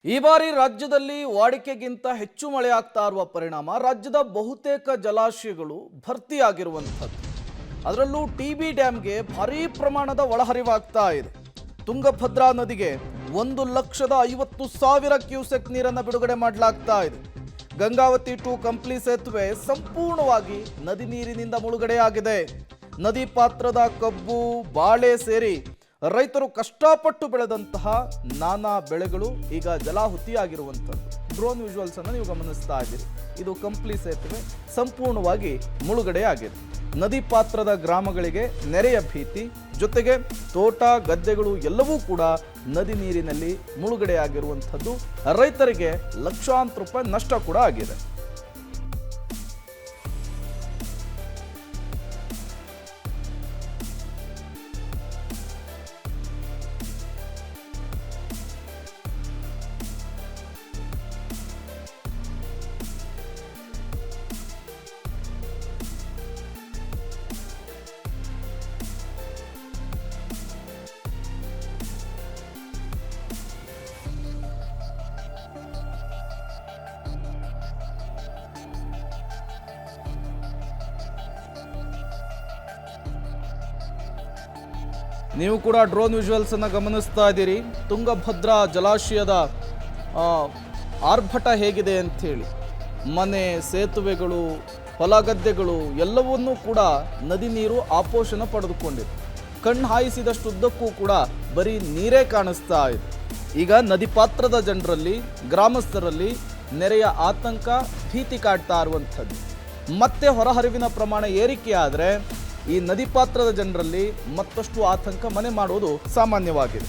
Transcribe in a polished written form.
ಈ ಬಾರಿ ರಾಜ್ಯದಲ್ಲಿ ವಾಡಿಕೆಗಿಂತ ಹೆಚ್ಚು ಮಳೆ ಆಗ್ತಾ ಇರುವ ಪರಿಣಾಮ ರಾಜ್ಯದ ಬಹುತೇಕ ಜಲಾಶಯಗಳು ಭರ್ತಿಯಾಗಿರುವಂಥದ್ದು. ಅದರಲ್ಲೂ ಟಿಬಿ ಡ್ಯಾಂಗೆ ಭಾರೀ ಪ್ರಮಾಣದ ಒಳಹರಿವಾಗ್ತಾ ಇದೆ. ತುಂಗಭದ್ರಾ ನದಿಗೆ 1,50,000 ಕ್ಯೂಸೆಕ್ ನೀರನ್ನು ಬಿಡುಗಡೆ ಮಾಡಲಾಗ್ತಾ ಇದೆ. ಗಂಗಾವತಿ ಟು ಕಂಪ್ಲಿ ಸೇತುವೆ ಸಂಪೂರ್ಣವಾಗಿ ನದಿ ನೀರಿನಿಂದ ಮುಳುಗಡೆಯಾಗಿದೆ. ನದಿ ಪಾತ್ರದ ಕಬ್ಬು, ಬಾಳೆ ಸೇರಿ ರೈತರು ಕಷ್ಟಪಟ್ಟು ಬೆಳೆದಂತಹ ನಾನಾ ಬೆಳೆಗಳು ಈಗ ಜಲಾಹುತಿಯಾಗಿರುವಂಥದ್ದು. ಡ್ರೋನ್ ವಿಜುವಲ್ಸ್ ಅನ್ನು ನೀವು ಗಮನಿಸ್ತಾ ಇದ್ದೀರಿ. ಇದು ಕಂಪ್ಲಿ ಸೇತುವೆ ಸಂಪೂರ್ಣವಾಗಿ ಮುಳುಗಡೆಯಾಗಿದೆ. ನದಿ ಪಾತ್ರದ ಗ್ರಾಮಗಳಿಗೆ ನೆರೆಯ ಭೀತಿ, ಜೊತೆಗೆ ತೋಟ ಗದ್ದೆಗಳು ಎಲ್ಲವೂ ಕೂಡ ನದಿ ನೀರಿನಲ್ಲಿ ಮುಳುಗಡೆಯಾಗಿರುವಂಥದ್ದು. ರೈತರಿಗೆ ಲಕ್ಷಾಂತರ ರೂಪಾಯಿ ನಷ್ಟ ಕೂಡ ಆಗಿದೆ. ನೀವು ಕೂಡ ಡ್ರೋನ್ ವಿಜುವಲ್ಸ್ ಅನ್ನು ಗಮನಿಸ್ತಾ ಇದ್ದೀರಿ. ತುಂಗಭದ್ರಾ ಜಲಾಶಯದ ಆರ್ಭಟ ಹೇಗಿದೆ ಅಂಥೇಳಿ. ಮನೆ, ಸೇತುವೆಗಳು, ಹೊಲಗದ್ದೆಗಳು ಎಲ್ಲವನ್ನೂ ಕೂಡ ನದಿ ನೀರು ಆಪೋಷಣ ಪಡೆದುಕೊಂಡಿದೆ. ಕಣ್ಣು ಹಾಯಿಸಿದಷ್ಟುದ್ದಕ್ಕೂ ಕೂಡ ಬರೀ ನೀರೇ ಕಾಣಿಸ್ತಾ ಇದೆ. ಈಗ ನದಿ ಪಾತ್ರದ ಜನರಲ್ಲಿ, ಗ್ರಾಮಸ್ಥರಲ್ಲಿ ನೆರೆಯ ಆತಂಕ, ಭೀತಿ ಕಾಡ್ತಾ ಇರುವಂಥದ್ದು. ಮತ್ತೆ ಹೊರಹರಿವಿನ ಪ್ರಮಾಣ ಏರಿಕೆ ಆದರೆ ಈ ನದಿ ಪಾತ್ರದ ಜನರಲ್ಲಿ ಮತ್ತಷ್ಟು ಆತಂಕ ಮನೆ ಮಾಡುವುದು ಸಾಮಾನ್ಯವಾಗಿದೆ.